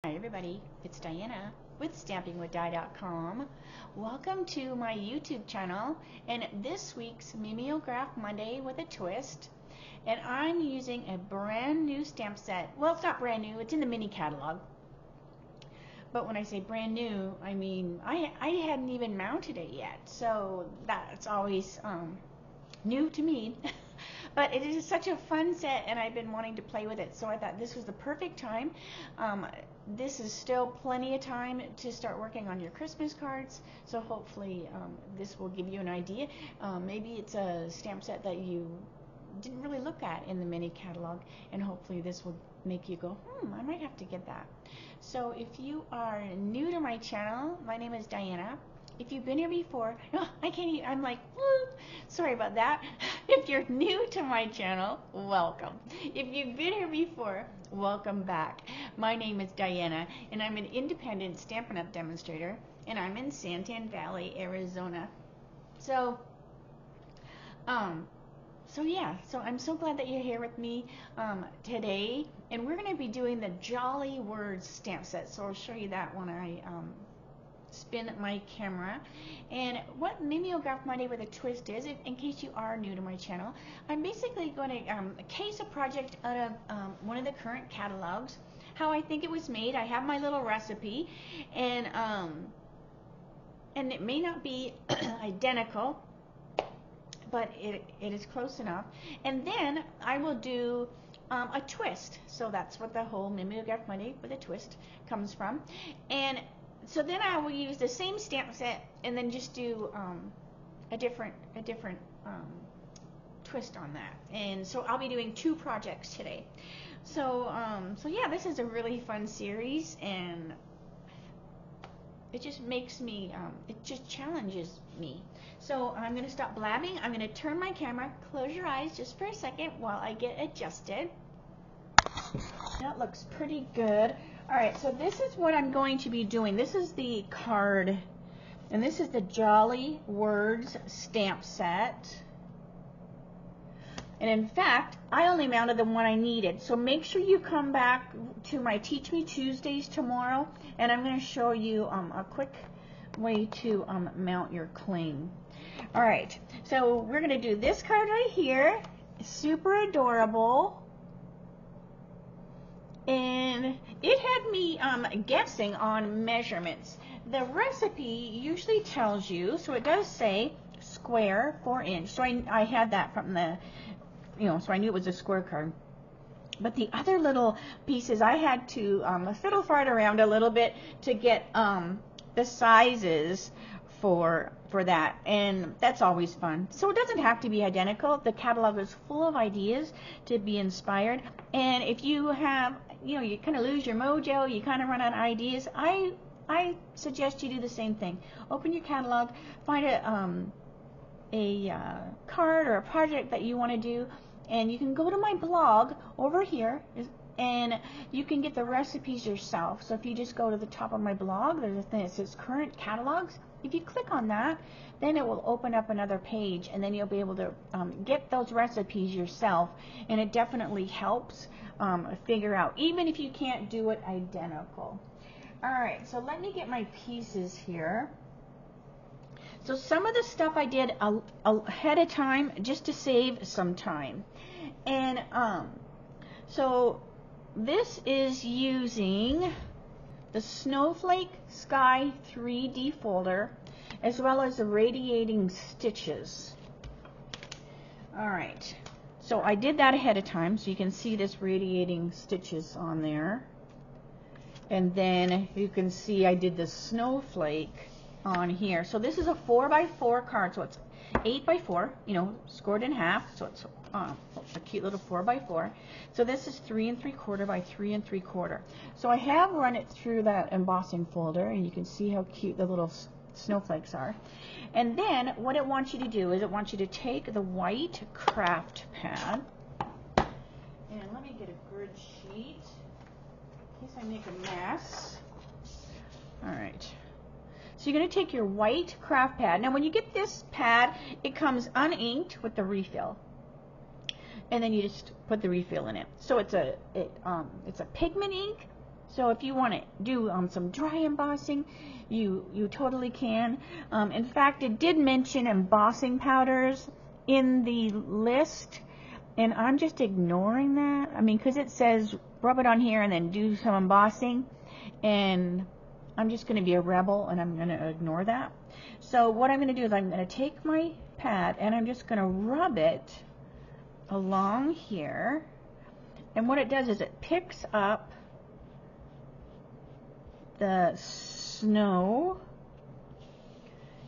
Hi everybody, it's Diana with StampingWithDi.com. Welcome to my YouTube channel and this week's Mimeograph Monday with a twist. And I'm using a brand new stamp set. Well, it's not brand new, it's in the mini catalog. But when I say brand new, I mean I hadn't even mounted it yet. So that's always new to me. But it is such a fun set and I've been wanting to play with it, so I thought this was the perfect time. This is still plenty of time to start working on your Christmas cards, so hopefully this will give you an idea. Maybe it's a stamp set that you didn't really look at in the mini catalog, and hopefully this will make you go, I might have to get that. So if you are new to my channel, my name is Diana. If you've been here before, I'm like, whoop, sorry about that. If you're new to my channel, welcome. If you've been here before, welcome back. My name is Diana, and I'm an independent Stampin' Up demonstrator, and I'm in Santan Valley, Arizona. So I'm so glad that you're here with me today, and we're going to be doing the Jolly Words stamp set. So I'll show you that when I spin my camera. And what Mimeograph Monday with a twist is, in case you are new to my channel, I'm basically going to case a project out of one of the current catalogs, how I think it was made. I have my little recipe, and it may not be identical, but it is close enough. And then I will do a twist. So that's what the whole Mimeograph Monday with a twist comes from. And so then I will use the same stamp set and then just do a different twist on that. And so I'll be doing two projects today. So yeah, this is a really fun series, and it just makes me, it just challenges me. So I'm going to stop blabbing. I'm going to turn my camera. Close your eyes just for a second while I get adjusted. That looks pretty good. Alright, so this is what I'm going to be doing. This is the card, and this is the Jolly Words stamp set. And in fact, I only mounted the one I needed. So make sure you come back to my Teach Me Tuesdays tomorrow, and I'm going to show you a quick way to mount your cling. Alright, so we're going to do this card right here. Super adorable. And it had me guessing on measurements. The recipe usually tells you, so it does say square 4-inch. So I had that from the, so I knew it was a square card. But the other little pieces, I had to fiddle fart around a little bit to get the sizes for that, and that's always fun. So it doesn't have to be identical. The catalog is full of ideas to be inspired, and if you have, you kind of lose your mojo, you kind of run out of ideas, I suggest you do the same thing. Open your catalog, find a card or a project that you want to do, and you can go to my blog over here, and you can get the recipes yourself. So if you just go to the top of my blog, there's a thing that says current catalogs. If you click on that, then it will open up another page, and then you'll be able to get those recipes yourself, and it definitely helps figure out, even if you can't do it identical. Alright, so let me get my pieces here. So some of the stuff I did ahead of time just to save some time. And so this is using the Snowflake Sky 3D folder, as well as the radiating stitches. Alright, so I did that ahead of time, so you can see this radiating stitches on there. And then you can see I did the snowflake on here. So this is a 4x4 card, so it's 8x4, scored in half, so it's a cute little 4x4. So this is 3 3/4 by 3 3/4. So I have run it through that embossing folder, and you can see how cute the little snowflakes are. And then what it wants you to do is it wants you to take the white craft pad, and let me get a grid sheet in case I make a mess. Alright. So you're going to take your white craft pad. Now when you get this pad, it comes uninked with the refill. And then you just put the refill in it. So it's a pigment ink, So if you want to do some dry embossing, you totally can. In fact, it did mention embossing powders in the list, and I'm just ignoring that. I mean, because it says rub it on here and then do some embossing, and I'm just going to be a rebel and I'm going to ignore that. So what I'm going to do is I'm going to take my pad and I'm just going to rub it along here, and what it does is it picks up the snow,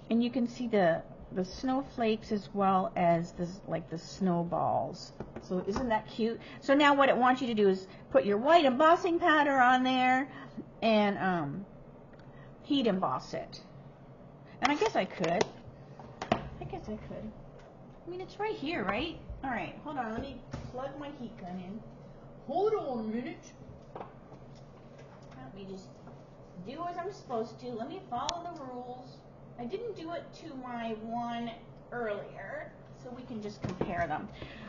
and you can see the snowflakes as well as this, like the snowballs. So isn't that cute? So now what it wants you to do is put your white embossing powder on there and heat emboss it. And I guess I could. I mean, it's right here, right? All right, hold on. Let me plug my heat gun in. Hold on a minute. Let me just do as I'm supposed to. Let me follow the rules. I didn't do it to my one earlier, so we can just compare them.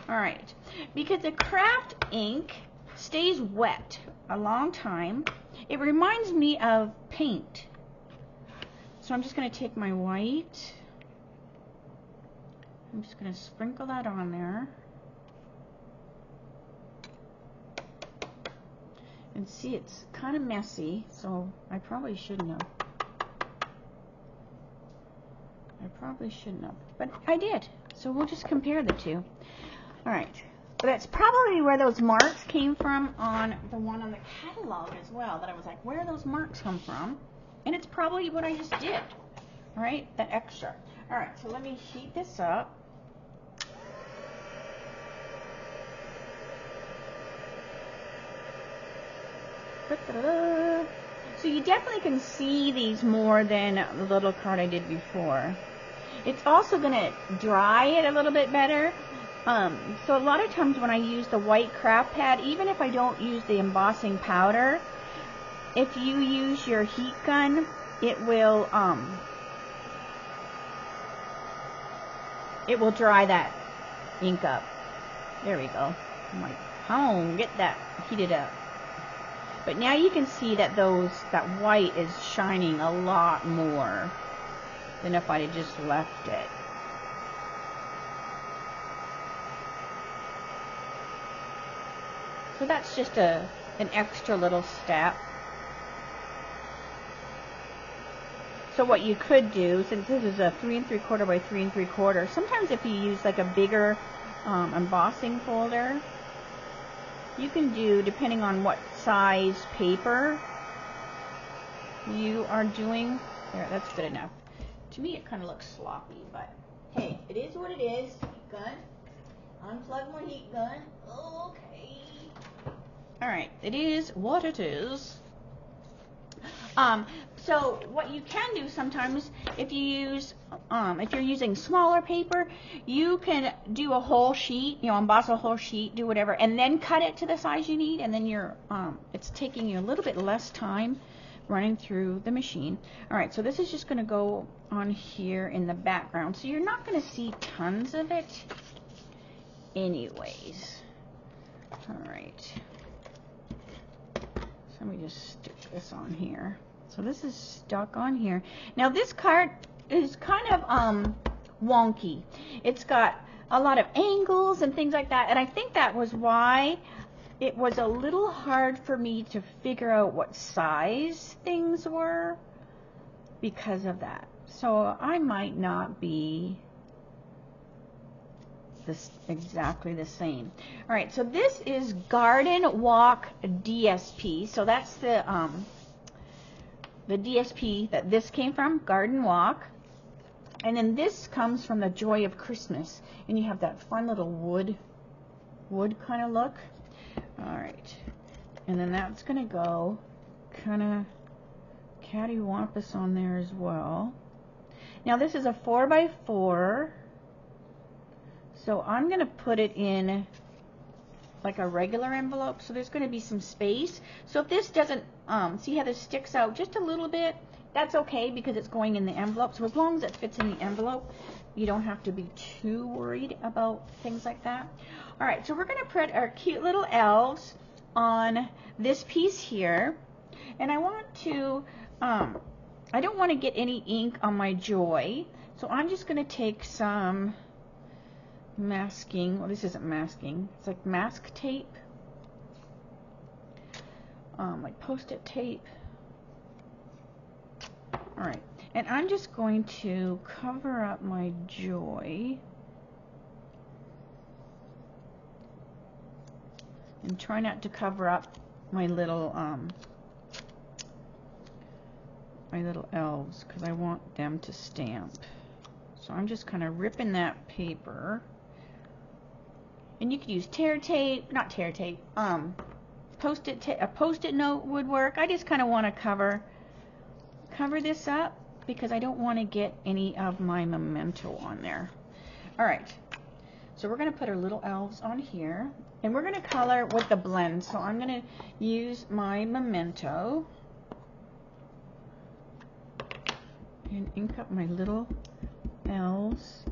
All right, because the craft ink stays wet a long time, it reminds me of paint. So I'm just going to take my white. I'm just going to sprinkle that on there. And see, it's kind of messy, so I probably shouldn't have. But I did. So we'll just compare the two. All right. But that's probably where those marks came from on the one on the catalog as well, that I was like, where do those marks come from? And it's probably what I just did. All right, that extra. All right, so let me heat this up. So you definitely can see these more than the little card I did before. It's also going to dry it a little bit better. So a lot of times when I use the white craft pad, even if I don't use the embossing powder, if you use your heat gun, it will dry that ink up. There we go. I'm like, oh, get that heated up. But now you can see that that white is shining a lot more than if I had just left it. So that's just an extra little step. So what you could do, since this is a 3 3/4 by 3 3/4, sometimes if you use like a bigger embossing folder, you can do, depending on what size paper you are doing. There, that's good enough. To me, it kind of looks sloppy, but hey, it is what it is. Heat gun. Unplug my heat gun. Okay. All right, it is what it is. So what you can do sometimes, if you use, if you're using smaller paper, you can do a whole sheet, emboss a whole sheet, do whatever, and then cut it to the size you need, and then you're, it's taking you a little bit less time running through the machine. All right, so this is just going to go on here in the background, so you're not going to see tons of it anyways. All right. So let me just stick this on here. So this is stuck on here. Now this card is kind of wonky. It's got a lot of angles and things like that, and I think that was why it was a little hard for me to figure out what size things were because of that. So I might not be exactly the same. All right, so this is Garden Walk DSP. So that's the DSP that this came from, Garden Walk. And then this comes from the Joy of Christmas. And you have that fun little wood kind of look. All right. And then that's going to go kind of cattywampus on there as well. Now this is a 4x4. So I'm going to put it in like a regular envelope. So there's going to be some space. So if this doesn't, see how this sticks out just a little bit, that's okay because it's going in the envelope. So as long as it fits in the envelope, you don't have to be too worried about things like that. All right, so we're going to put our cute little elves on this piece here. And I want to, I don't want to get any ink on my joy, so I'm just going to take some masking. Well, this isn't masking. It's like mask tape, like Post-it tape. All right, and I'm just going to cover up my joy and try not to cover up my little elves, because I want them to stamp. So I'm just kind of ripping that paper, and you could use tear tape, not tear tape, Post-it tape. A Post-it note would work. I just kind of want to cover this up because I don't want to get any of my memento on there. All right, so we're going to put our little elves on here, and we're going to color with the blend. So I'm going to use my memento and ink up my little elves.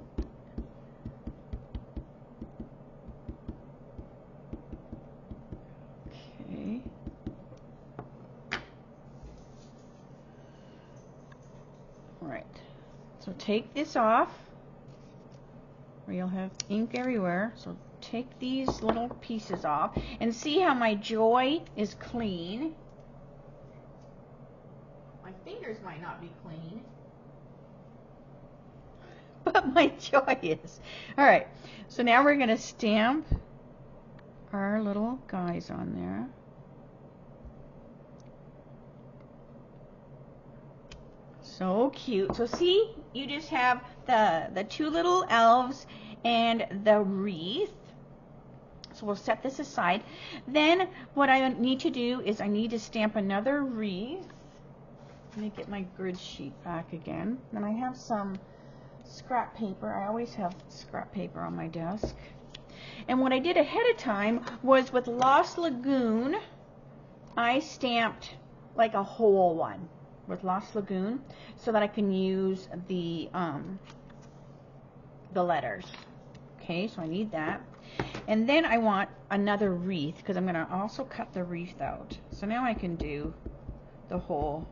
Okay. All right. So take this off, or you'll have ink everywhere. So take these little pieces off and see how my joy is clean. My fingers might not be clean, but my joy is. All right, so now we're going to stamp our little guys on there. So cute. So see, you just have the two little elves and the wreath. So we'll set this aside. Then what I need to do is I need to stamp another wreath. Let me get my grid sheet back again. Then I have some scrap paper. I always have scrap paper on my desk. And what I did ahead of time was with Lost Lagoon, I stamped like a whole one with Lost Lagoon so that I can use the letters. Okay, so I need that. And then I want another wreath because I'm going to also cut the wreath out. So now I can do the whole,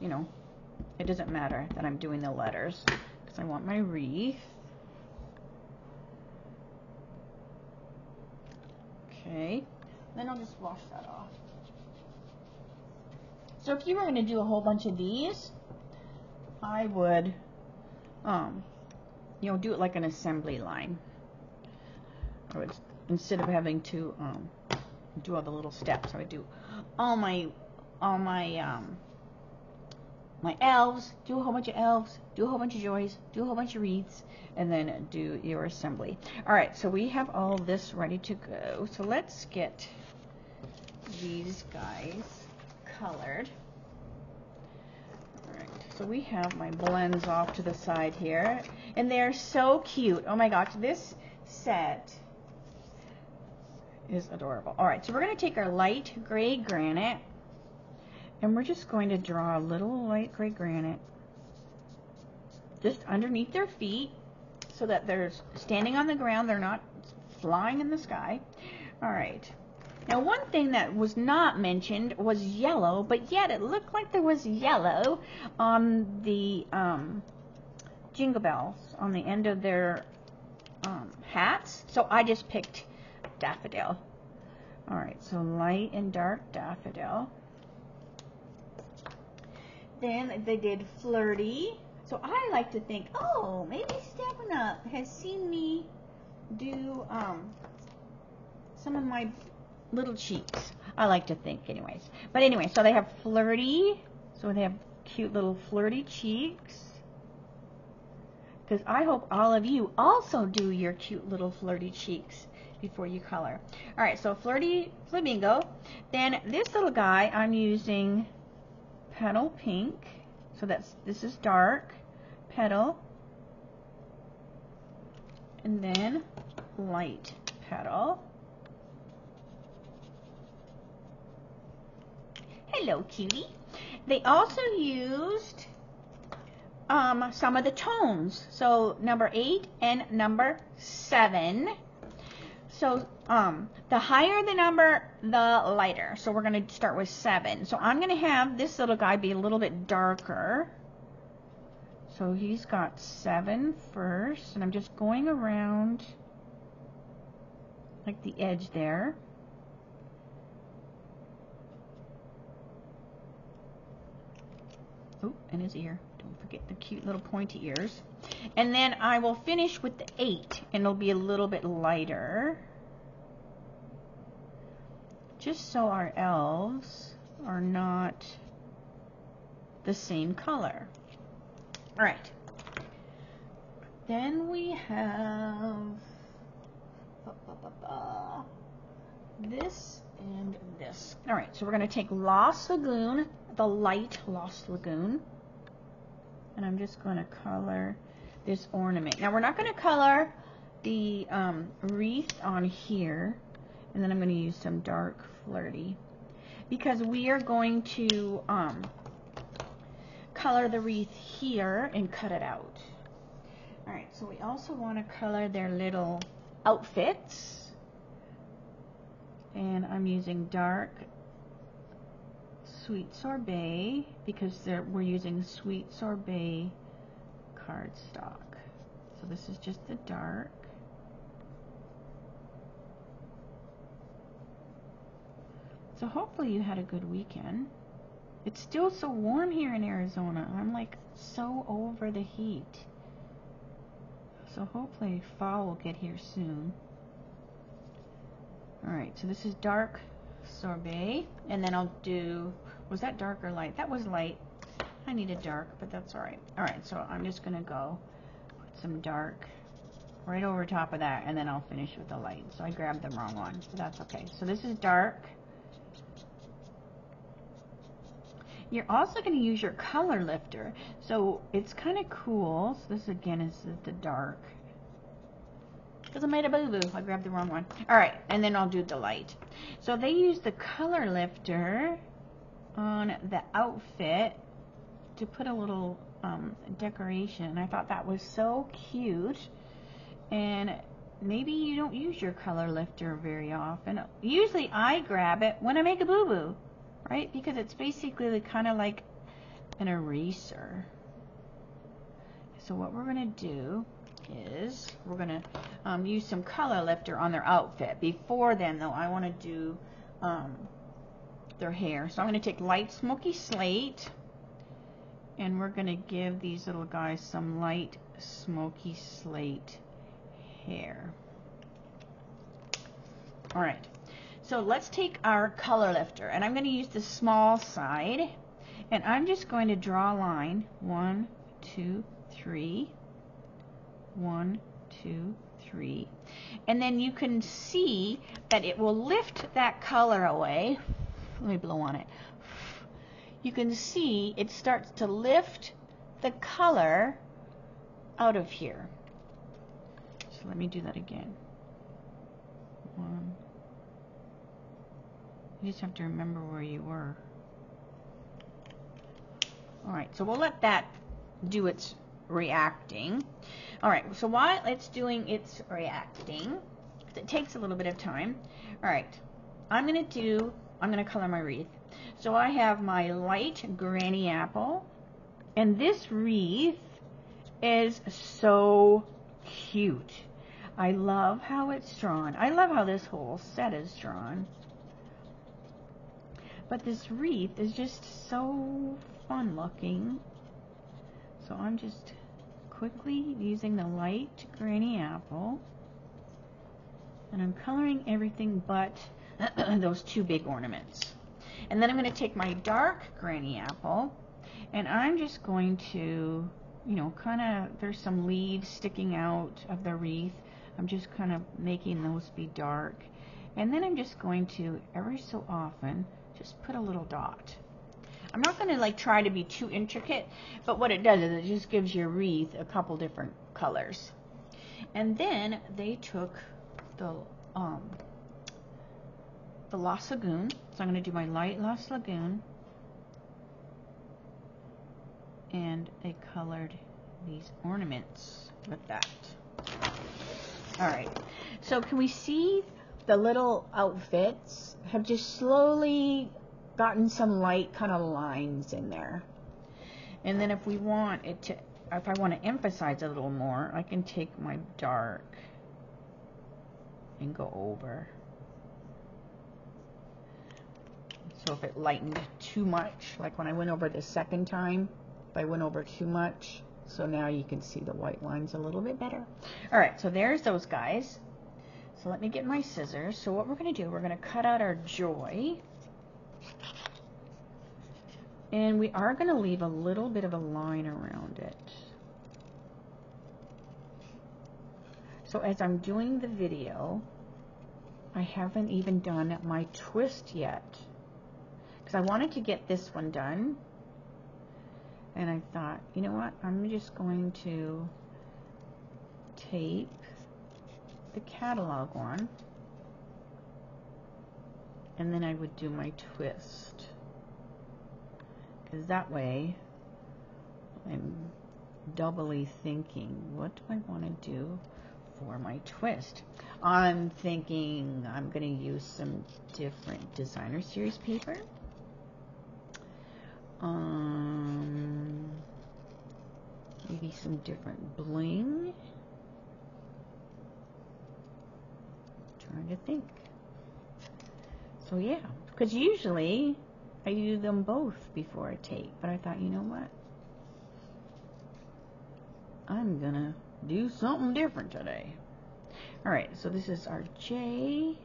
you know, it doesn't matter that I'm doing the letters because I want my wreath. Okay, then I'll just wash that off. So if you were going to do a whole bunch of these, I would, you know, do it like an assembly line. I would, instead of having to do all the little steps, I would do all my my elves, do a whole bunch of elves, do a whole bunch of joys, do a whole bunch of wreaths, and then do your assembly. All right, so we have all this ready to go. So let's get these guys colored. All right, so we have my blends off to the side here, and they're so cute. Oh my gosh, this set is adorable. All right, so we're going to take our light gray granite, and we're just going to draw a little light gray granite just underneath their feet so that they're standing on the ground, they're not flying in the sky. All right. Now, one thing that was not mentioned was yellow, but yet it looked like there was yellow on the jingle bells on the end of their hats, so I just picked daffodil. All right, so light and dark daffodil. Then they did flirty. So I like to think, oh, maybe Stampin' Up has seen me do some of my little cheeks. I like to think anyways. But anyway, so they have flirty. So they have cute little flirty cheeks. Because I hope all of you also do your cute little flirty cheeks before you color. All right, so flirty flamingo. Then this little guy, I'm using petal pink. So this is dark petal. And then light petal. Hello, cutie. They also used some of the tones. So number 8 and number 7. So the higher the number, the lighter. So we're going to start with 7. So I'm going to have this little guy be a little bit darker. So he's got 7 first, and I'm just going around like the edge there. Oh, and his ear. Don't forget the cute little pointy ears. And then I will finish with the 8, and it'll be a little bit lighter. Just so our elves are not the same color. All right. Then we have this and this. All right, so we're going to take Lost Lagoon, the light Lost Lagoon, and I'm just going to color this ornament. Now we're not going to color the wreath on here, and then I'm going to use some dark Flirty because we are going to color the wreath here and cut it out. All right, so we also want to color their little outfits, and I'm using dark Sweet Sorbet because we're using Sweet Sorbet cardstock. So this is just the dark. So hopefully you had a good weekend. It's still so warm here in Arizona. I'm like so over the heat. So hopefully fall will get here soon. Alright, so this is dark Sorbet. And then I'll do, was that dark or light? That was light. I needed dark, but that's alright. Alright, so I'm just going to go put some dark right over top of that, and then I'll finish with the light. So I grabbed the wrong one, but that's okay. So this is dark. You're also going to use your color lifter. So it's kind of cool. So this again is the dark. Because I made a boo-boo. I grabbed the wrong one. Alright, and then I'll do the light. So they use the color lifter on the outfit to put a little decoration. I thought that was so cute. And maybe you don't use your color lifter very often. Usually I grab it when I make a boo-boo. Right? Because it's basically kind of like an eraser. So what we're going to do is we're going to use some color lifter on their outfit. Before then, though, I want to do their hair. So I'm going to take light smoky slate, and we're going to give these little guys some light smoky slate hair. All right. So let's take our color lifter, and I'm going to use the small side, and I'm just going to draw a line. 1, 2, 3. 1, 2, 3. And then you can see that it will lift that color away. Let me blow on it. You can see it starts to lift the color out of here. So let me do that again. 1. You just have to remember where you were. Alright, so we'll let that do its reacting. Alright, so while it's doing its reacting, it takes a little bit of time. Alright, I'm going to color my wreath. So I have my light granny apple, and this wreath is so cute. I love how it's drawn. I love how this whole set is drawn. But this wreath is just so fun looking. So I'm just quickly using the light granny apple. And I'm coloring everything but those 2 big ornaments. And then I'm going to take my dark granny apple. And I'm just going to, you know, kind of, there's some leaves sticking out of the wreath. I'm just kind of making those be dark. And then I'm just going to, every so often, just put a little dot. I'm not going to like try to be too intricate, but what it does is it just gives your wreath a couple different colors. And then they took the Lost Lagoon. So I'm going to do my light Lost Lagoon, and they colored these ornaments with that. All right. So can we see the little outfits have just slowly gotten some light kind of lines in there. And then if we want it to, if I want to emphasize a little more, I can take my dark and go over. So if it lightened too much, like when I went over the second time, if I went over too much, so now you can see the white lines a little bit better. All right, so there's those guys. So let me get my scissors. So what we're going to do, we're going to cut out our joy. And we are going to leave a little bit of a line around it. So as I'm doing the video, I haven't even done my twist yet. Because I wanted to get this one done. And I thought, you know what, I'm just going to tape the catalog one. And then I would do my twist. Because that way, I'm doubly thinking, what do I want to do for my twist? I'm thinking I'm going to use some different designer series paper. Maybe some different bling. Trying to think. So yeah, because usually I do them both before I tape, but I thought, you know what? I'm gonna do something different today. All right, so this is our J.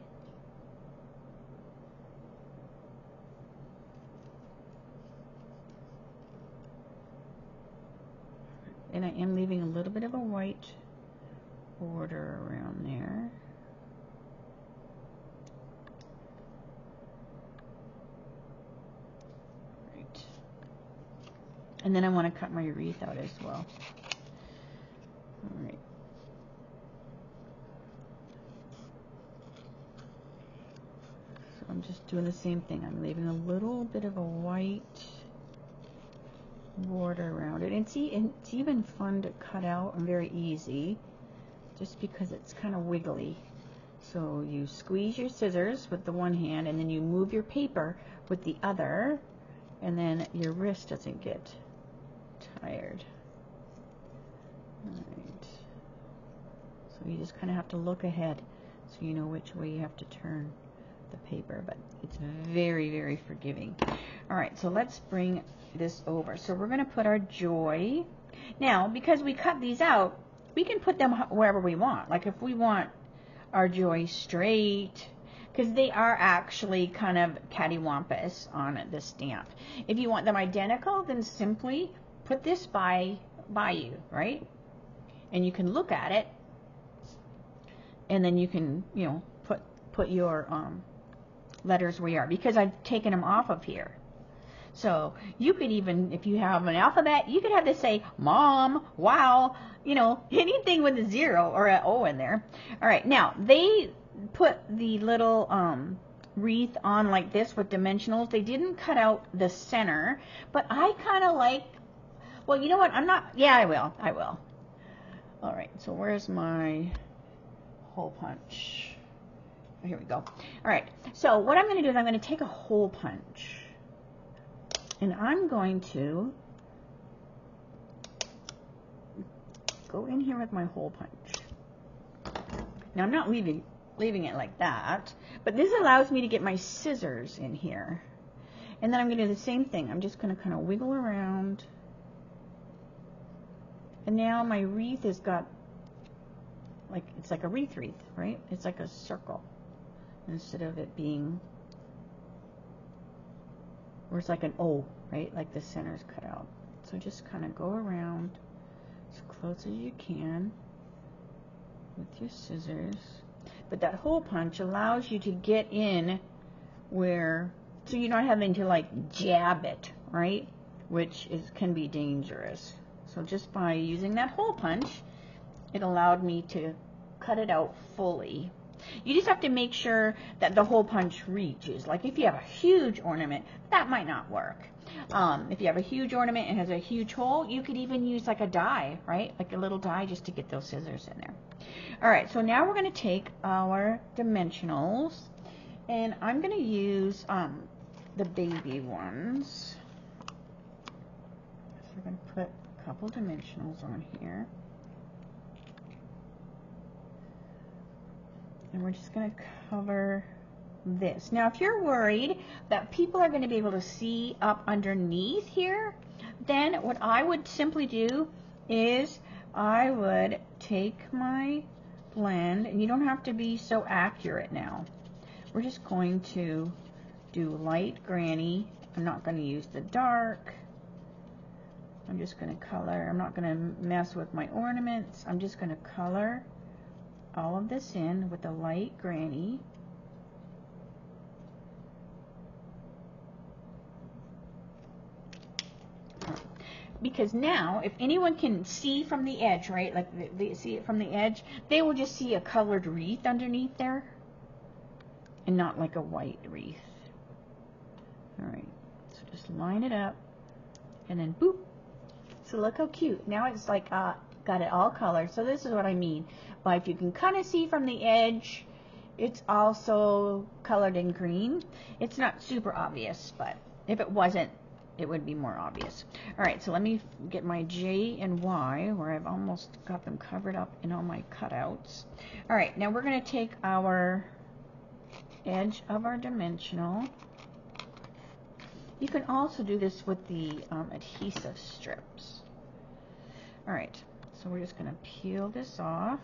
And I am leaving a little bit of a white border around there. Right. And then I want to cut my wreath out as well. All right. So I'm just doing the same thing. I'm leaving a little bit of a white border around it, and see, it's even fun to cut out and very easy just because it's kind of wiggly. So you squeeze your scissors with the one hand and then you move your paper with the other, and then your wrist doesn't get tired. Alright, so you just kind of have to look ahead so you know which way you have to turn the paper, but it's very, very forgiving. Alright, so let's bring this over. So we're going to put our joy. Now, because we cut these out, we can put them wherever we want. Like if we want our joy straight, because they are actually kind of cattywampus on the stamp. If you want them identical, then simply put this by you, right? And you can look at it, and then you can, you know, put your letters where you are, because I've taken them off of here. So you could even, if you have an alphabet, you could have this say mom, wow, you know, anything with a 0 or an O in there. All right, now they put the little wreath on like this with dimensionals. They didn't cut out the center, but I kind of like, well, you know what, I'm not, yeah, I will. All right, so where's my hole punch? Oh, here we go. All right, so what I'm going to do is I'm going to take a hole punch. And I'm going to go in here with my hole punch. Now I'm not leaving it like that, but this allows me to get my scissors in here. And then I'm going to do the same thing. I'm just going to kind of wiggle around. And now my wreath has got, like, it's like a wreath, right? It's like a circle instead of it being, or it's like an O, right? Like the center's cut out. So just kind of go around as close as you can with your scissors. But that hole punch allows you to get in where, so you're not having to like jab it, right? Which can be dangerous. So just by using that hole punch, it allowed me to cut it out fully. You just have to make sure that the hole punch reaches. Like if you have a huge ornament, that might not work. If you have a huge ornament and has a huge hole, you could even use like a die, right? Like a little die just to get those scissors in there. All right, so now we're going to take our dimensionals, and I'm going to use the baby ones. So we're going to put a couple dimensionals on here. And we're just going to cover this. Now, if you're worried that people are going to be able to see up underneath here, then what I would simply do is I would take my blend, and you don't have to be so accurate now. We're just going to do light granny. I'm not going to use the dark. I'm just going to color. I'm not going to mess with my ornaments. I'm just going to color all of this in with a light granny. Because now, if anyone can see from the edge, right, like they see it from the edge, they will just see a colored wreath underneath there, and not like a white wreath. Alright, so just line it up, and then boop. So look how cute. Now it's like got it all colored. So this is what I mean. But if you can kind of see from the edge, it's also colored in green. It's not super obvious, but if it wasn't, it would be more obvious. Alright, so let me get my J and Y, where I've almost got them covered up in all my cutouts. Alright, now we're going to take our edge of our dimensional. You can also do this with the adhesive strips. Alright, so we're just going to peel this off.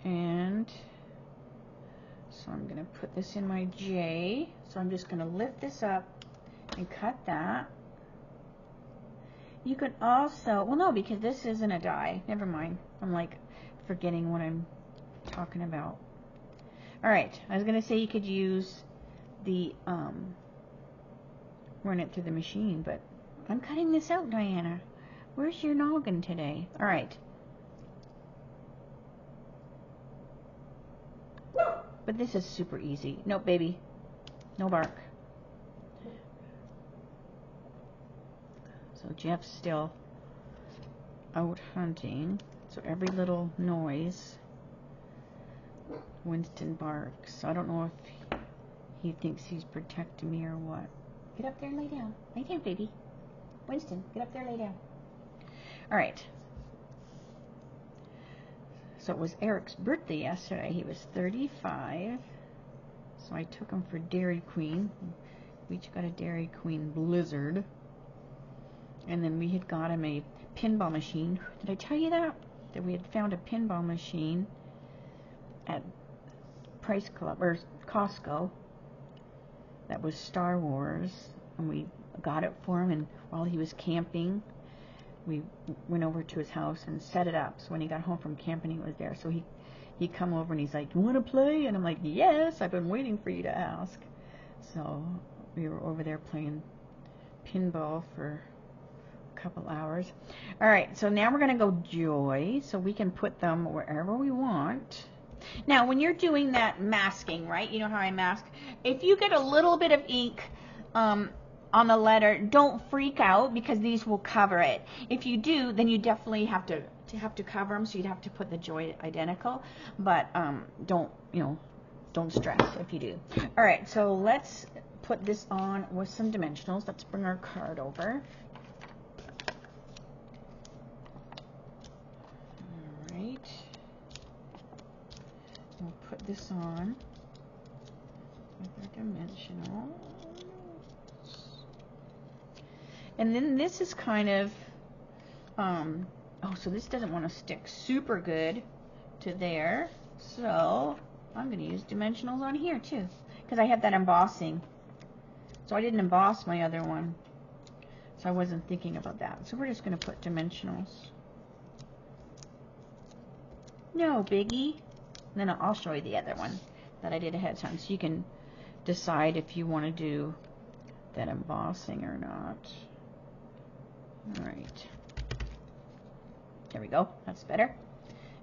And so I'm going to put this in my J. So I'm just going to lift this up and cut that. You could also, well no, because this isn't a die. Never mind. I'm like forgetting what I'm talking about. Alright, I was going to say you could use the, run it through the machine, but I'm cutting this out, Diana. Where's your noggin today? Alright. But this is super easy. Nope, baby. No bark. So Jeff's still out hunting. So every little noise, Winston barks. So I don't know if he thinks he's protecting me or what. Get up there and lay down. Lay down, baby. Winston, get up there and lay down. Alright. So it was Eric's birthday yesterday. He was 35. So I took him for Dairy Queen. We each got a Dairy Queen Blizzard. And then we had got him a pinball machine. Did I tell you that? That we had found a pinball machine at Price Club, or Costco. That was Star Wars. And we got it for him, and while he was camping, we went over to his house and set it up. So when he got home from camping, he was there. So he come over and he's like, "You want to play?" And I'm like, "Yes, I've been waiting for you to ask." So we were over there playing pinball for a couple hours. Alright, so now we're going to go Joy. So we can put them wherever we want. Now, when you're doing that masking, right? You know how I mask? If you get a little bit of ink on the letter, don't freak out, because these will cover it. If you do, then you definitely have to cover them, so you'd have to put the Joy identical, but don't stress if you do. Alright, so let's put this on with some dimensionals. Let's bring our card over. Alright, we'll put this on with our dimensional. And then this is kind of, oh, so this doesn't want to stick super good to there. So I'm going to use dimensionals on here too, because I have that embossing. So I didn't emboss my other one, so I wasn't thinking about that. So we're just going to put dimensionals. No biggie. And then I'll show you the other one that I did ahead of time, so you can decide if you want to do that embossing or not. Alright, there we go, that's better.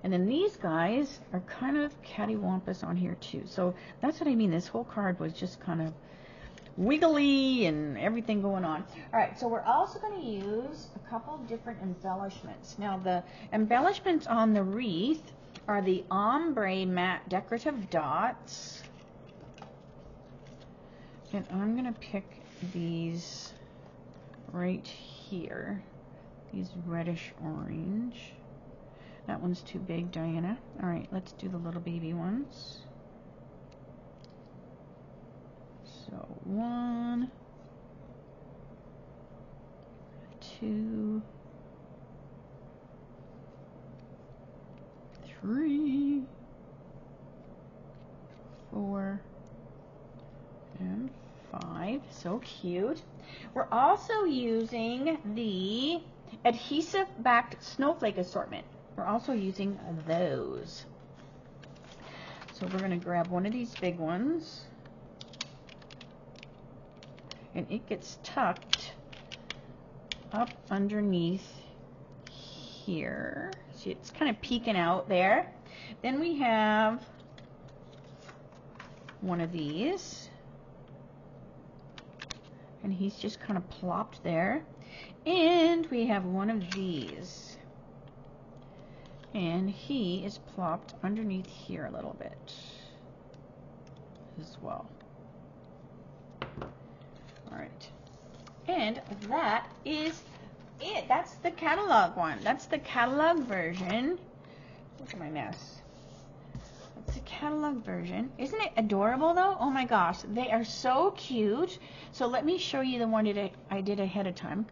And then these guys are kind of cattywampus on here too. So that's what I mean. This whole card was just kind of wiggly and everything going on. All right, so we're also going to use a couple different embellishments. Now the embellishments on the wreath are the ombre matte decorative dots. And I'm going to pick these right here. These reddish orange. That one's too big, Diana. All right, let's do the little baby ones. So 1, 2, 3, 4, and 5. So cute. We're also using the adhesive backed snowflake assortment. We're also using those. So we're going to grab one of these big ones. And it gets tucked up underneath here. See, it's kind of peeking out there. Then we have one of these. And he's just kind of plopped there. And we have one of these. And he is plopped underneath here a little bit as well. All right. And that is it. That's the catalog one. That's the catalog version. Look at my mess. That's the catalog version. Isn't it adorable though? Oh my gosh. They are so cute. So let me show you the one that I did ahead of time.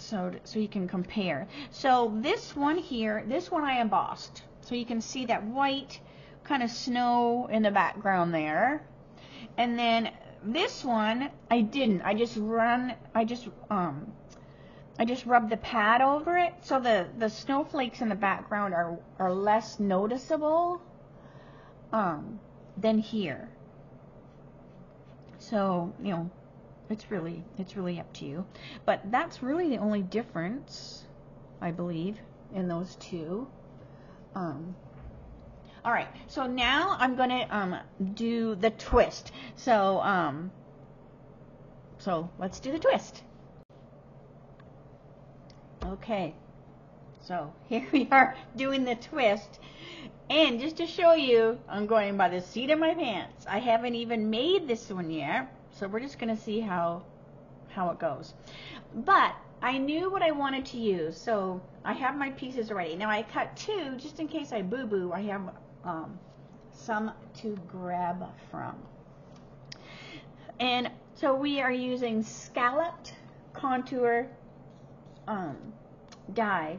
So you can compare. So this one here, this one I embossed. So you can see that white kind of snow in the background there. And then this one I didn't. I just rubbed the pad over it, so the snowflakes in the background are less noticeable than here. So, you know, it's really up to you. But that's really the only difference, I believe, in those two. All right, so now I'm gonna do the twist. So let's do the twist. Okay, so here we are doing the twist. And just to show you, I'm going by the seat of my pants. I haven't even made this one yet, so we're just going to see how it goes. But I knew what I wanted to use, so I have my pieces ready. Now I cut 2 just in case I boo-boo. I have some to grab from. And so we are using scalloped contour die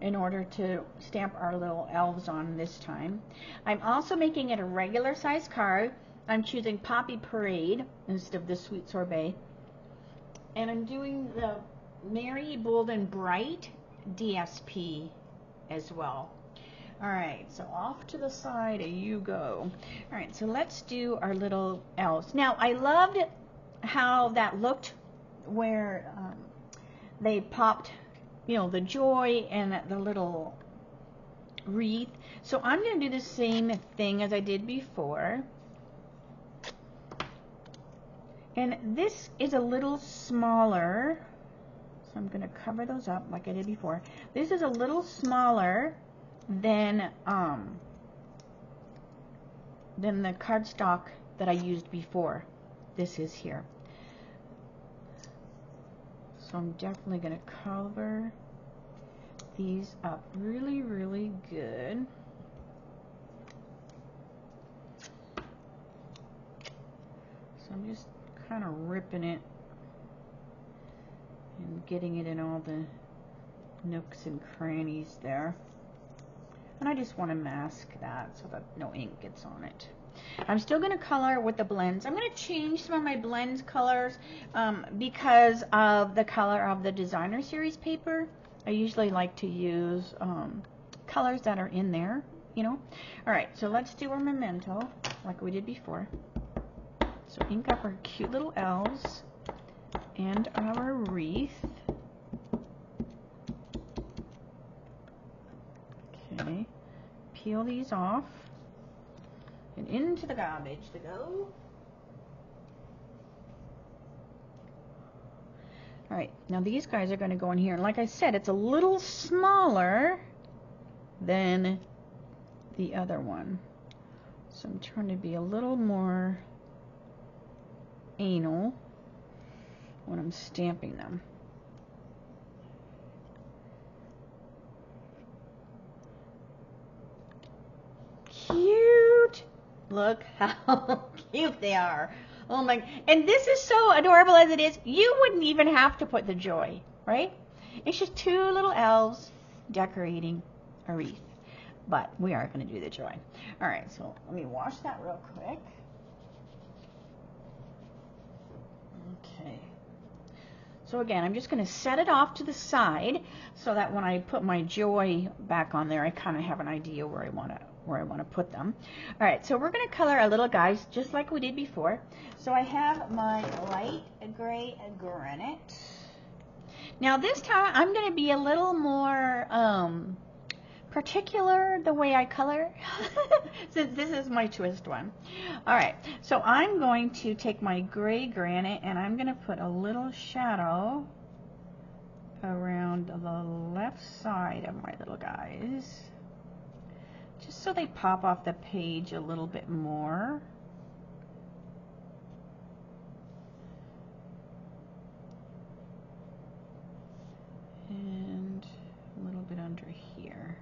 in order to stamp our little elves on this time. I'm also making it a regular size card. I'm choosing Poppy Parade instead of the Sweet Sorbet. And I'm doing the Merry, Bold, and Bright DSP as well. Alright, so off to the side you go. Alright, so let's do our little elves. Now, I loved how that looked where they popped, you know, the joy and the little wreath. So I'm going to do the same thing as I did before. And this is a little smaller, so I'm going to cover those up like I did before. This is a little smaller than the cardstock that I used before. This is here. So I'm definitely going to cover these up really, really good. So I'm just kind of ripping it and getting it in all the nooks and crannies there. And I just want to mask that so that no ink gets on it. I'm still going to color with the blends. I'm going to change some of my blends colors because of the color of the designer series paper. I usually like to use colors that are in there, you know. Alright, so let's do our memento like we did before. So ink up our cute little elves and our wreath. peel these off and into the garbage to go. Alright, now these guys are going to go in here. And like I said, it's a little smaller than the other one. So I'm trying to be a little more anal when I'm stamping them. Cute! Look how cute they are. Oh my, and this is so adorable as it is. You wouldn't even have to put the joy, right? It's just two little elves decorating a wreath. But we are going to do the joy. All right, so let me wash that real quick. Okay. So again, I'm just going to set it off to the side so that when I put my joy back on there, I kind of have an idea where I want to put them. All right, so we're going to color our little guys just like we did before. So I have my light gray granite. Now this time I'm going to be a little more particular the way I color since this is my twist one. All right, so I'm going to take my gray granite and I'm going to put a little shadow around the left side of my little guys, just so they pop off the page a little bit more. And a little bit under here.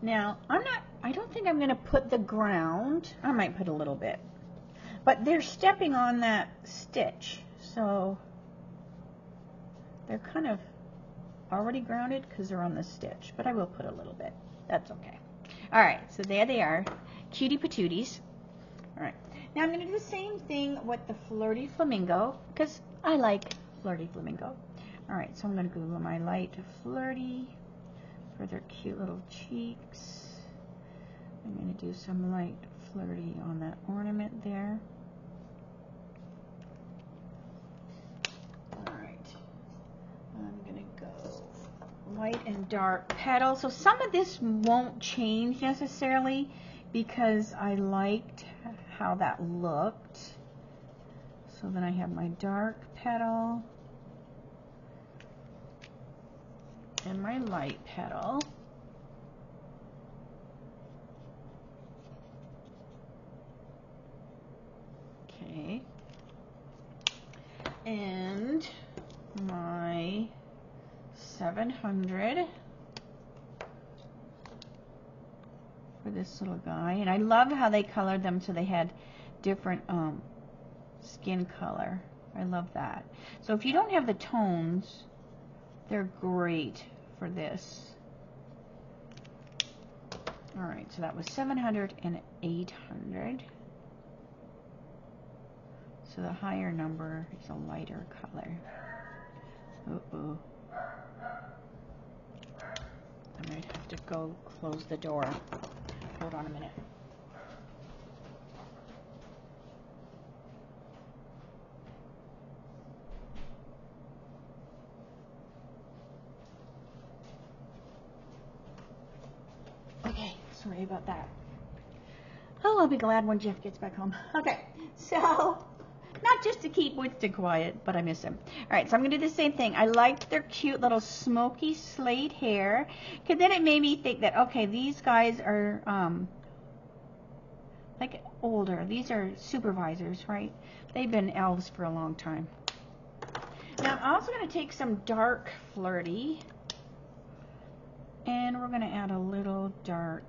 Now, I don't think I'm going to put the ground. I might put a little bit. But they're stepping on that stitch, so they're kind of already grounded because they're on the stitch, but I will put a little bit. That's okay. All right, so there they are, cutie patooties. All right, now I'm going to do the same thing with the flirty flamingo because I like flirty flamingo. All right, so I'm going to go with my light flirty for their cute little cheeks. I'm going to do some light flirty on that ornament there. All right, I'm going to go light and dark petal. So some of this won't change necessarily because I liked how that looked. So then I have my dark petal and my light petal. Okay. And my 700 for this little guy. And I love how they colored them so they had different skin color. I love that. So if you don't have the tones, they're great for this. All right, so that was 700 and 800. So the higher number is a lighter color. Uh-oh. I might have to go close the door. Hold on a minute. Okay, sorry about that. Oh, I'll be glad when Jeff gets back home. Okay, so not just to keep Winston quiet, but I miss him. All right, so I'm going to do the same thing. I liked their cute little smoky slate hair, because then it made me think that, okay, these guys are like older. These are supervisors, right? They've been elves for a long time. Now, I'm also going to take some dark flirty, and we're going to add a little dark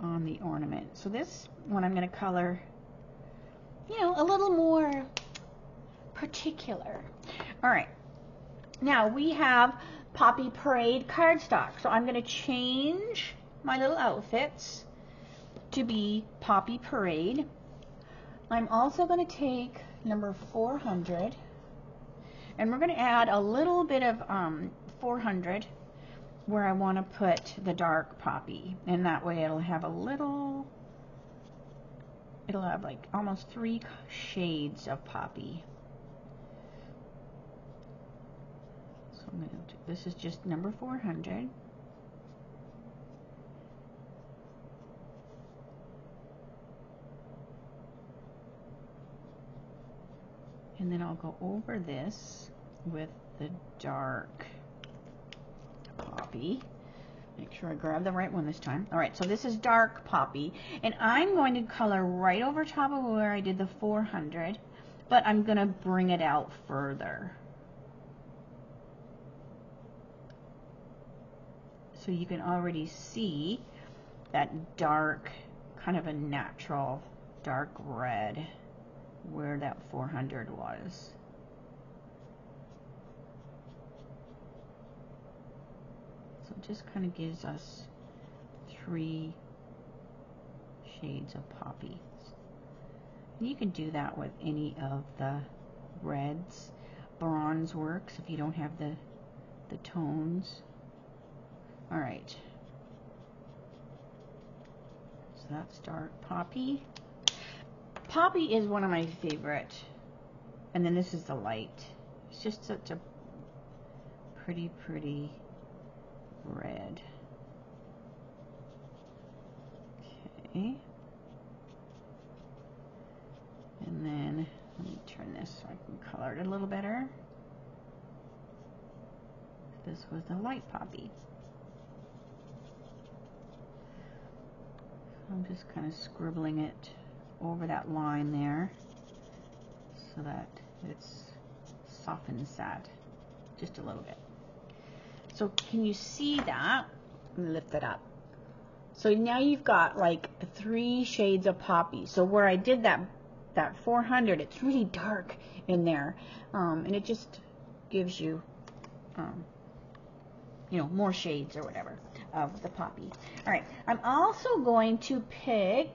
on the ornament. So this one I'm going to color, you know, a little more particular. All right, now we have Poppy Parade cardstock. So I'm going to change my little outfits to be Poppy Parade. I'm also going to take number 400, and we're going to add a little bit of 400 where I want to put the dark poppy, and that way it'll have a little, it'll have like almost 3 shades of poppy. So This is just number 400. And then I'll go over this with the dark poppy. Make sure I grab the right one this time. All right, so this is dark poppy, and I'm going to color right over top of where I did the 400, but I'm going to bring it out further. So you can already see that dark, kind of a natural dark red where that 400 was. So it just kind of gives us 3 shades of poppy. And you can do that with any of the reds. Bronze works if you don't have the tones. All right. So that's dark poppy. Poppy is one of my favorite. And then this is the light. It's just such a pretty red. Okay. And then let me turn this so I can color it a little better. This was the light poppy. I'm just kind of scribbling it over that line there so that it softens that just a little bit. So can you see that? Let me lift it up. So now you've got like 3 shades of poppy. So where I did that 400, it's really dark in there, and it just gives you you know, more shades or whatever of the poppy. All right, I'm also going to pick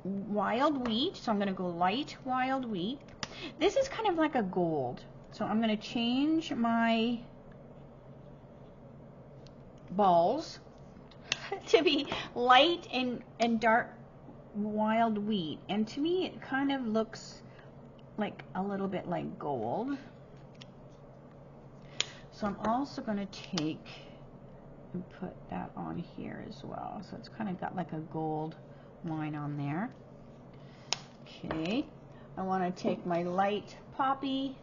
wild wheat, so I'm going to go light wild wheat. This is kind of like a gold, so I'm going to change my balls to be light and dark wild wheat, and to me it kind of looks like a little bit like gold. So I'm also going to take and put that on here as well. So it's kind of got like a gold line on there. Okay, I want to take my light poppy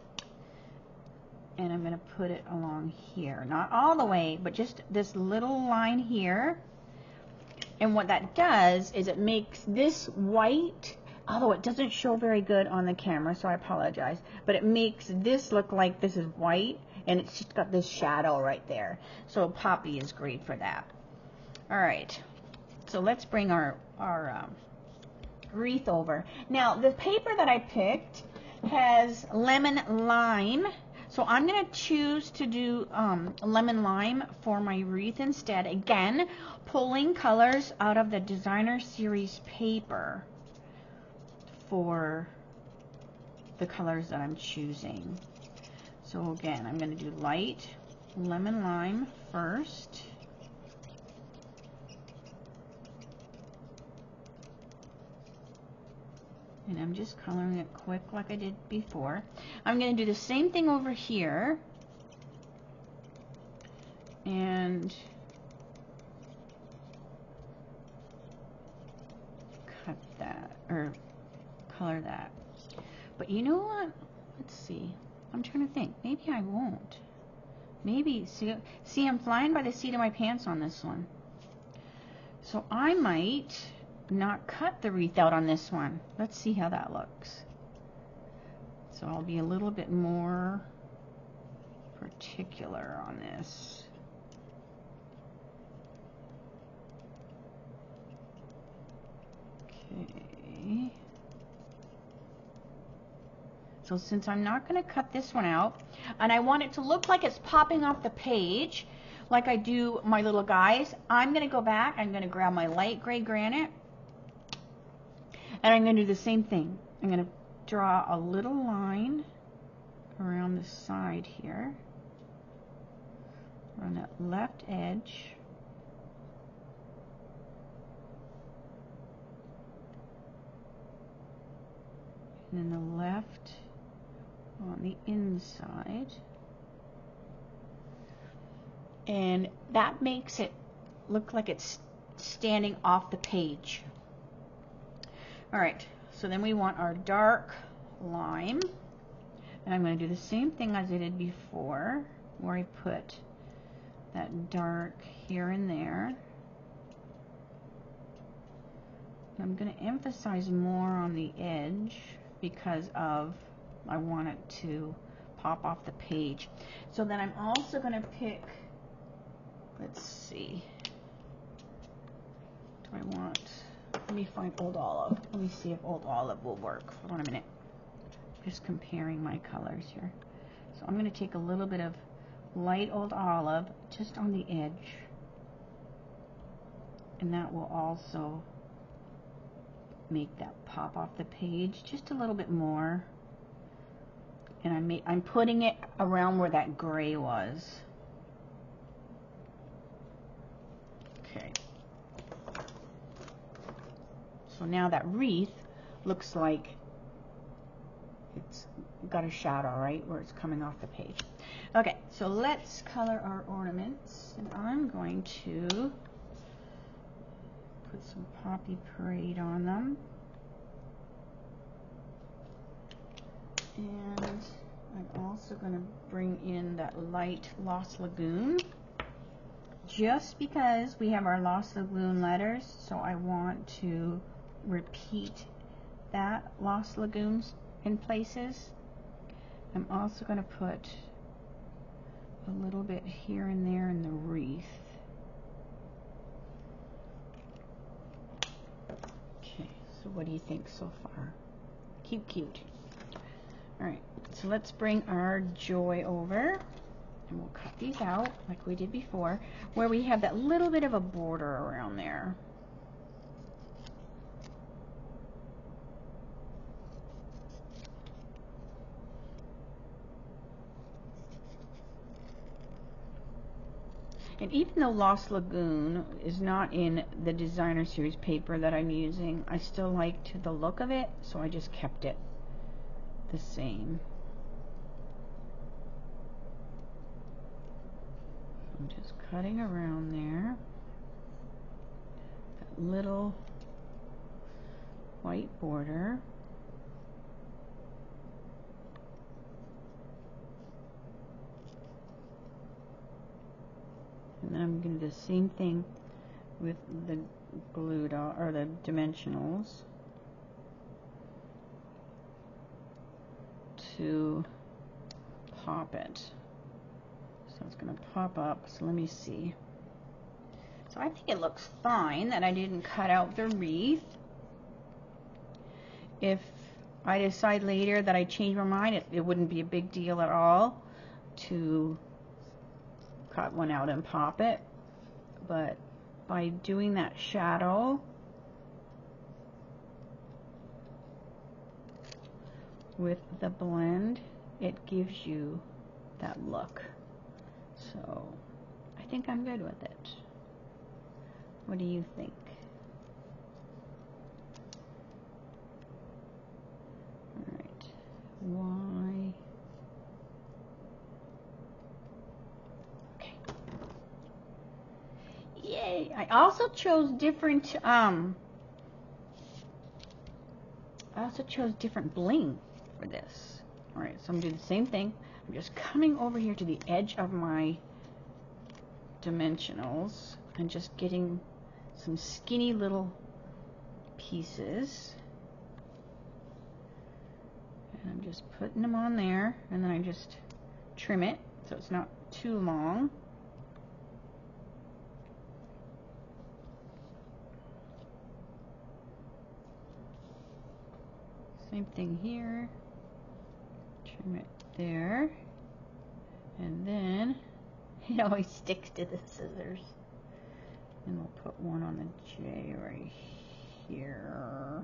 and I'm going to put it along here. Not all the way, but just this little line here. And what that does is it makes this white, although it doesn't show very good on the camera, so I apologize, but it makes this look like this is white, and it's just got this shadow right there. So poppy is great for that. All right, so let's bring our wreath over. Now, the paper that I picked has lemon lime, so I'm going to choose to do lemon lime for my wreath instead. Again, pulling colors out of the designer series paper for the colors that I'm choosing. So again, I'm going to do light lemon lime first. And I'm just coloring it quick like I did before. I'm going to do the same thing over here. And cut that, or color that. But you know what? Let's see. I'm trying to think. Maybe I won't. Maybe, see, I'm flying by the seat of my pants on this one. So I might not cut the wreath out on this one. Let's see how that looks. So I'll be a little bit more particular on this. Okay. So since I'm not going to cut this one out, and I want it to look like it's popping off the page, like I do my little guys, I'm going to go back, I'm going to grab my light gray granite, and I'm going to do the same thing. I'm going to draw a little line around the side here, on that left edge. And then the left on the inside. and that makes it look like it's standing off the page. Alright, so then we want our dark lime, and I'm going to do the same thing as I did before, where I put that dark here and there. I'm going to emphasize more on the edge because of I want it to pop off the page. So then I'm also going to pick, let's see, do I want, let me find Old Olive. Let me see if Old Olive will work. Hold on a minute. Just comparing my colors here. So I'm going to take a little bit of light Old Olive just on the edge, and that will also make that pop off the page just a little bit more. And I'm putting it around where that gray was. Okay. So now that wreath looks like it's got a shadow, right, where it's coming off the page. Okay, so let's color our ornaments, and I'm going to put some Poppy Parade on them. And I'm also going to bring in that light Lost Lagoon, just because we have our Lost Lagoon letters, so I want to repeat that Lost Lagoons in places. I'm also going to put a little bit here and there in the wreath. Okay, so what do you think so far? Cute, cute. Alright, so let's bring our joy over, and we'll cut these out like we did before, where we have that little bit of a border around there. And even though Lost Lagoon is not in the designer series paper that I'm using, I still liked the look of it, so I just kept it the same. I'm just cutting around there. That little white border. And then I'm going to do the same thing with the glue dot, or the dimensionals, to pop it. So it's going to pop up. So let me see. So I think it looks fine that I didn't cut out the wreath. If I decide later that I change my mind, it wouldn't be a big deal at all to cut one out and pop it. But by doing that shadow with the blend, it gives you that look. So I think I'm good with it. What do you think? Alright, why? Okay. Yay! I also chose different bling for this. Alright, so I'm doing the same thing. I'm just coming over here to the edge of my dimensionals and just getting some skinny little pieces. And I'm just putting them on there, and then I just trim it so it's not too long. Same thing here. Trim it there. And then it always sticks to the scissors. And we'll put one on the J right here.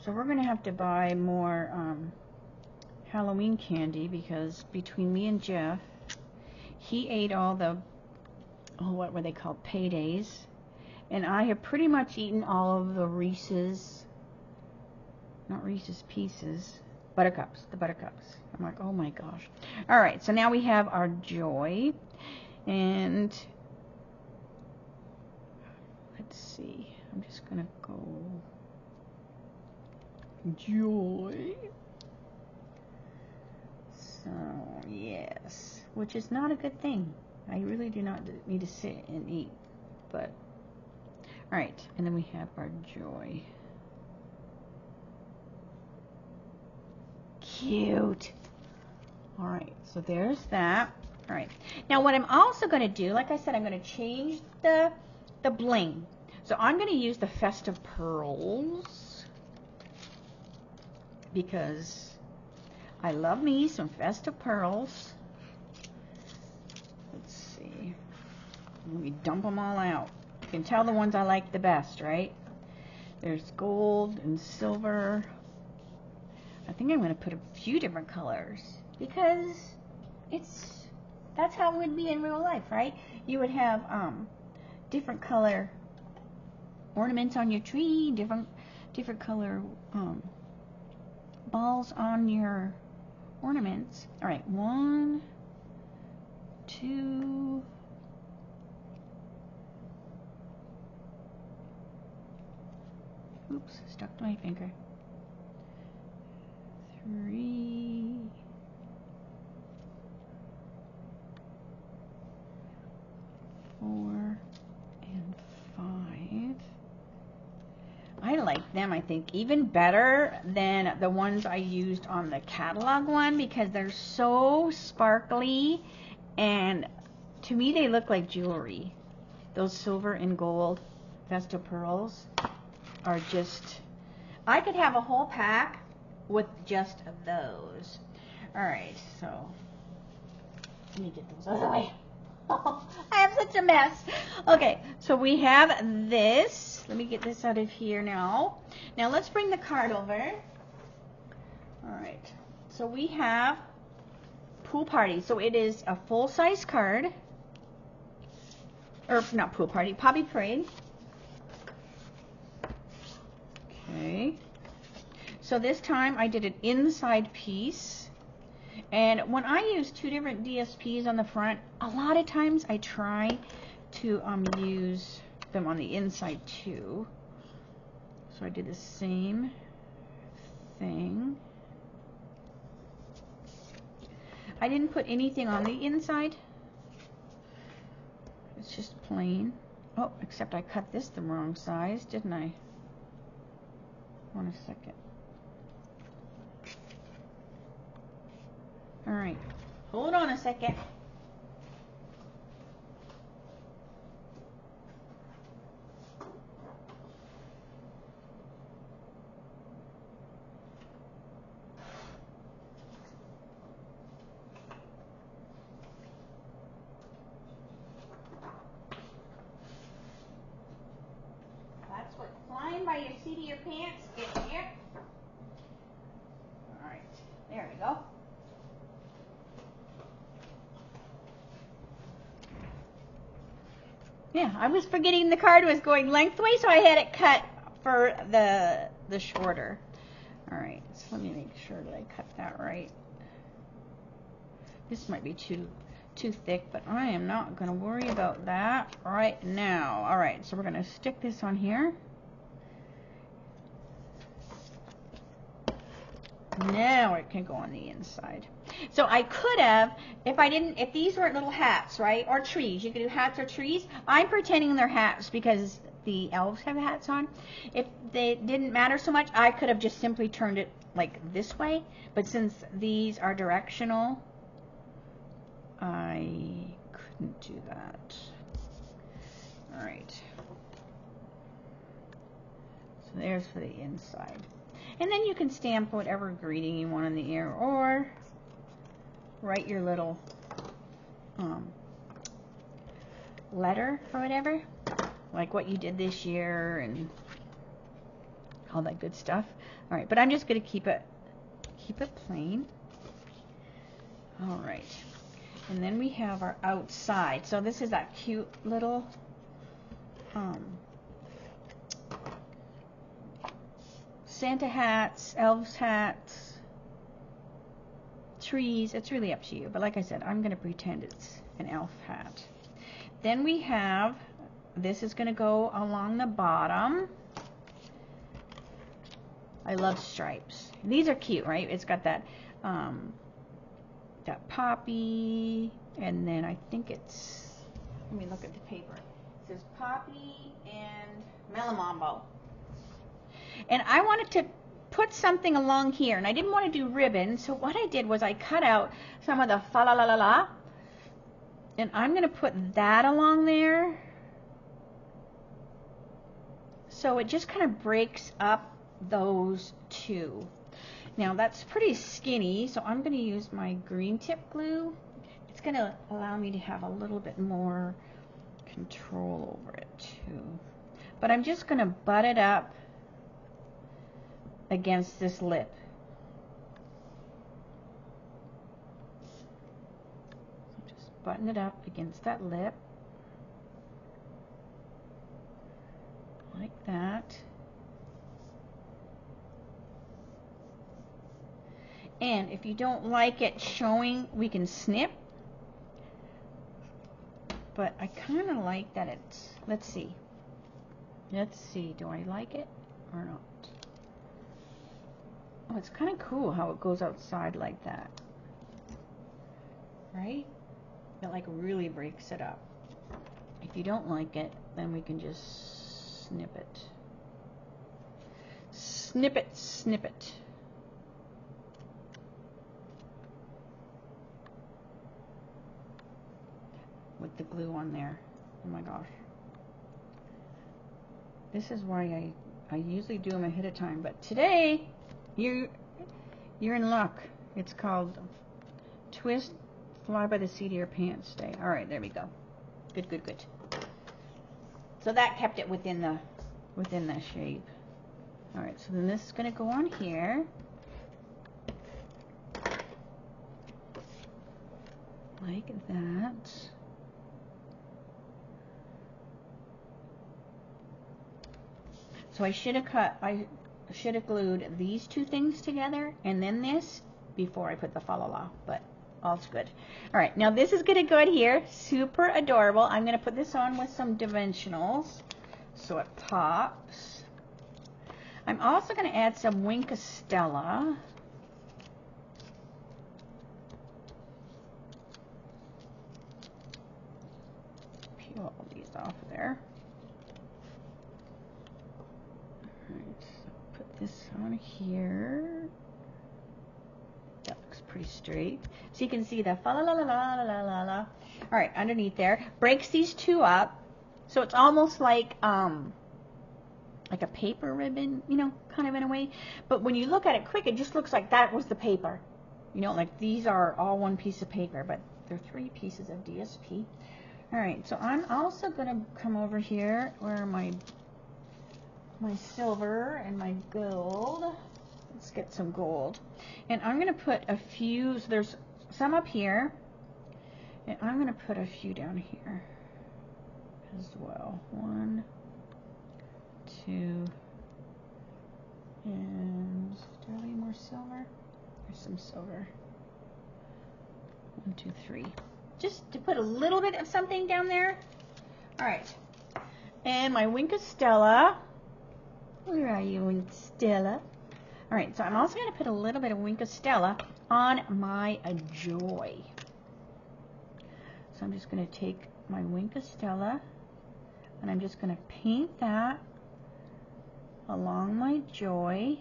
So we're going to have to buy more Halloween candy, because between me and Jeff, he ate all the, what were they called, paydays. And I have pretty much eaten all of the Reese's, not Reese's Pieces, Buttercups, the buttercups. I'm like, oh my gosh. All right, so now we have our joy. And let's see. I'm just going to go joy. So, yes. Which is not a good thing. I really do not need to sit and eat. But, all right. And then we have our joy. Cute. All right, so there's that. All right, now what I'm also going to do, like I said, I'm going to change the bling. So I'm going to use the Festive Pearls because I love me some Festive Pearls. Let's see. Let me dump them all out. You can tell the ones I like the best, right? There's gold and silver. I think I'm going to put a few different colors because that's how it would be in real life, right? You would have different color ornaments on your tree, different color balls on your ornaments. All right, 1, 2, oops, stuck to my finger. 3, 4, and 5. I like them, I think, even better than the ones I used on the catalog one because they're so sparkly and to me they look like jewelry. Those silver and gold Festive Pearls are just, I could have a whole pack with just those. Alright, so let me get those out of the way. I have such a mess. Okay, so we have this. Let me get this out of here now. Now let's bring the card over. Alright, so we have Pool Party. So it is a full-size card. Or not Pool Party, Poppy Parade. Okay. So this time I did an inside piece. And when I use 2 different DSPs on the front, a lot of times I try to use them on the inside too. So I did the same thing. I didn't put anything on the inside. It's just plain. Oh, except I cut this the wrong size, didn't I? Hold on a second. Alright, hold on a second. That's what flying by your seat of your pants gets you. Alright, there we go. Yeah, I was forgetting the card was going lengthways, so I had it cut for the shorter. All right, so let me make sure that I cut that right. This might be too thick, but I am not going to worry about that right now. All right, so we're going to stick this on here. Now it can go on the inside. So I could have, if these weren't little hats, right, or trees, you could do hats or trees. I'm pretending they're hats because the elves have hats on. If they didn't matter so much, I could have just simply turned it like this way. But since these are directional, I couldn't do that. All right. So there's for the inside. And then you can stamp whatever greeting you want in the air or write your little letter or whatever, like what you did this year and all that good stuff. All right, but I'm just going to keep it plain. All right, and then we have our outside. So this is that cute little Santa hats, elves hats, trees. It's really up to you. But like I said, I'm going to pretend it's an elf hat. Then we have, this is going to go along the bottom. I love stripes. These are cute, right? It's got that that poppy, and then I think it's, let me look at the paper. It says poppy and melamombo. And I wanted to put something along here, and I didn't want to do ribbon, so what I did was I cut out some of the fa la la la la, and I'm going to put that along there, so it just kind of breaks up those two. Now that's pretty skinny, so I'm going to use my green tip glue. It's going to allow me to have a little bit more control over it too. But I'm just going to butt it up against this lip. So just button it up against that lip. Like that. And if you don't like it showing, we can snip. But I kind of like that it's, let's see. Let's see, do I like it or not? Oh, it's kind of cool how it goes outside like that. Right? It like really breaks it up. If you don't like it, then we can just snip it. Snip it, snip it. With the glue on there. Oh my gosh. This is why I usually do them ahead of time, but today you're in luck. It's called Twist Fly by the Seat of Your Pants Day. All right, there we go. Good, good, good. So that kept it within the shape. All right, so then this is going to go on here. Like that. So I should have glued these two things together and then this before I put the fa la la, but all's good. All right, now this is going to go in here, super adorable. I'm going to put this on with some dimensionals so it pops. I'm also going to add some Winkostella. Peel all these off there. This on here. That looks pretty straight. So you can see the fa la la la la la la la. All right, underneath there, breaks these two up, so it's almost like a paper ribbon, you know, kind of in a way. But when you look at it quick, it just looks like that was the paper. You know, like these are all one piece of paper, but they're 3 pieces of DSP. All right, so I'm also gonna come over here where my silver and my gold. Let's get some gold. And I'm going to put a few, so there's some up here, and I'm going to put a few down here as well. 1, 2, and is there any more silver? There's some silver. 1, 2, 3. Just to put a little bit of something down there. All right. And my Winkostella. Where are you, Winkostella? All right, so I'm also going to put a little bit of Winkostella on my Joy. So I'm just going to take my Winkostella and I'm just going to paint that along my Joy.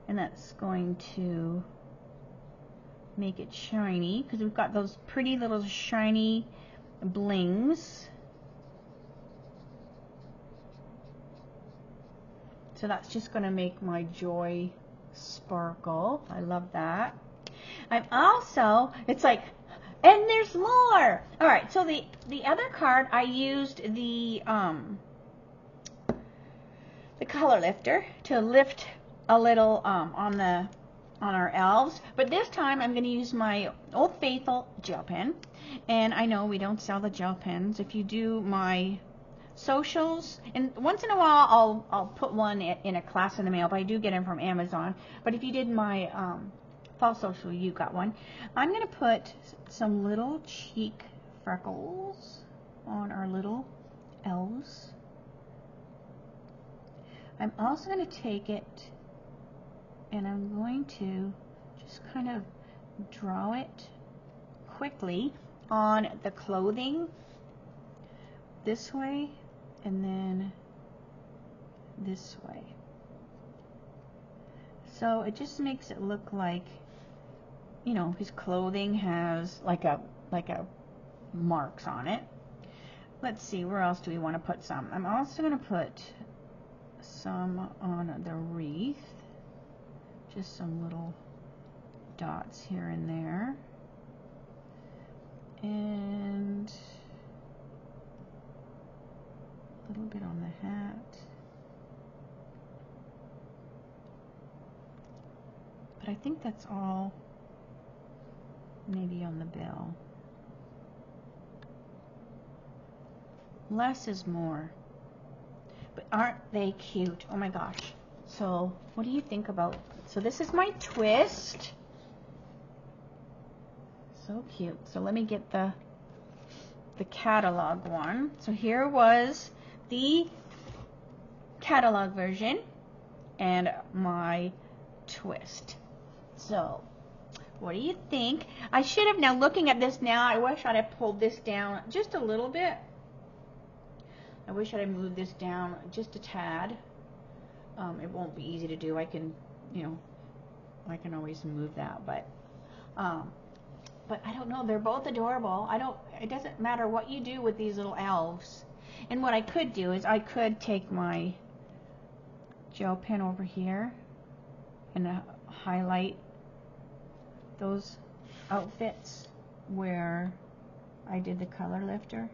And that's going to make it shiny because we've got those pretty little shiny blings. So that's just going to make my Joy sparkle. I love that. I'm also, it's like, and there's more. All right, so the other card I used the color lifter to lift a little on our elves, but this time I'm going to use my Old Faithful gel pen. And I know we don't sell the gel pens. If you do my socials, and once in a while I'll put one in a class in the mail, but I do get them from Amazon. But if you did my Fall Social, you got one. I'm going to put some little cheek freckles on our little elves. I'm also going to take it and I'm going to just kind of draw it quickly on the clothing this way and then this way. So it just makes it look like, you know, his clothing has like a marks on it. Let's see, where else do we want to put some? I'm also going to put some on the wreath. Just some little dots here and there. And a little bit on the hat. But I think that's all maybe on the bill. Less is more. But aren't they cute? Oh my gosh. So what do you think about, so this is my twist. So cute. So let me get the catalog one. So here was the catalog version and my twist. So what do you think? I should have, now looking at this now, I wish I'd have pulled this down just a little bit. I wish I'd have moved this down just a tad. It won't be easy to do. I can, you know, I can always move that, but I don't know. They're both adorable. It doesn't matter what you do with these little elves. And what I could do is I could take my gel pen over here and highlight those outfits where I did the color lifter.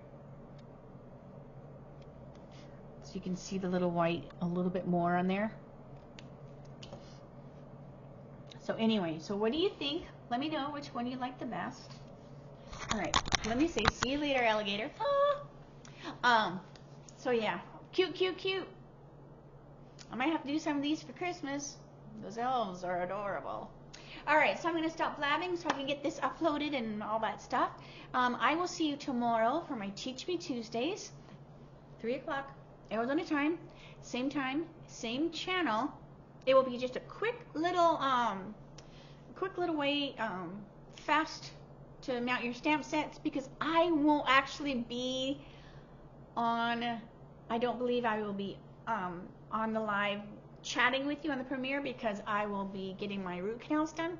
So you can see the little white a little bit more on there. So anyway, so what do you think? Let me know which one you like the best. All right, let me say see you later, alligator. Ah. So yeah, cute, cute, cute. I might have to do some of these for Christmas. Those elves are adorable. All right, so I'm going to stop blabbing so I can get this uploaded and all that stuff. I will see you tomorrow for my Teach Me Tuesdays, 3 o'clock. Arizona time, same channel. It will be just a quick little way, fast to mount your stamp sets, because I won't actually be on, I don't believe I will be on the live chatting with you on the premiere, because I will be getting my root canals done.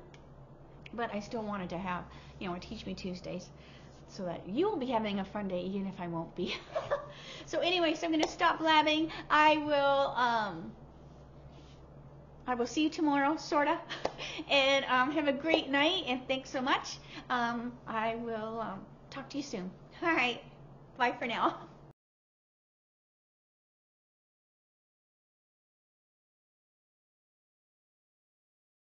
But I still wanted to have, you know, Teach Me Tuesdays, so that you will be having a fun day even if I won't be. So anyway, so I'm going to stop blabbing. I will see you tomorrow, sorta. And have a great night, and thanks so much. I will talk to you soon. All right, bye for now.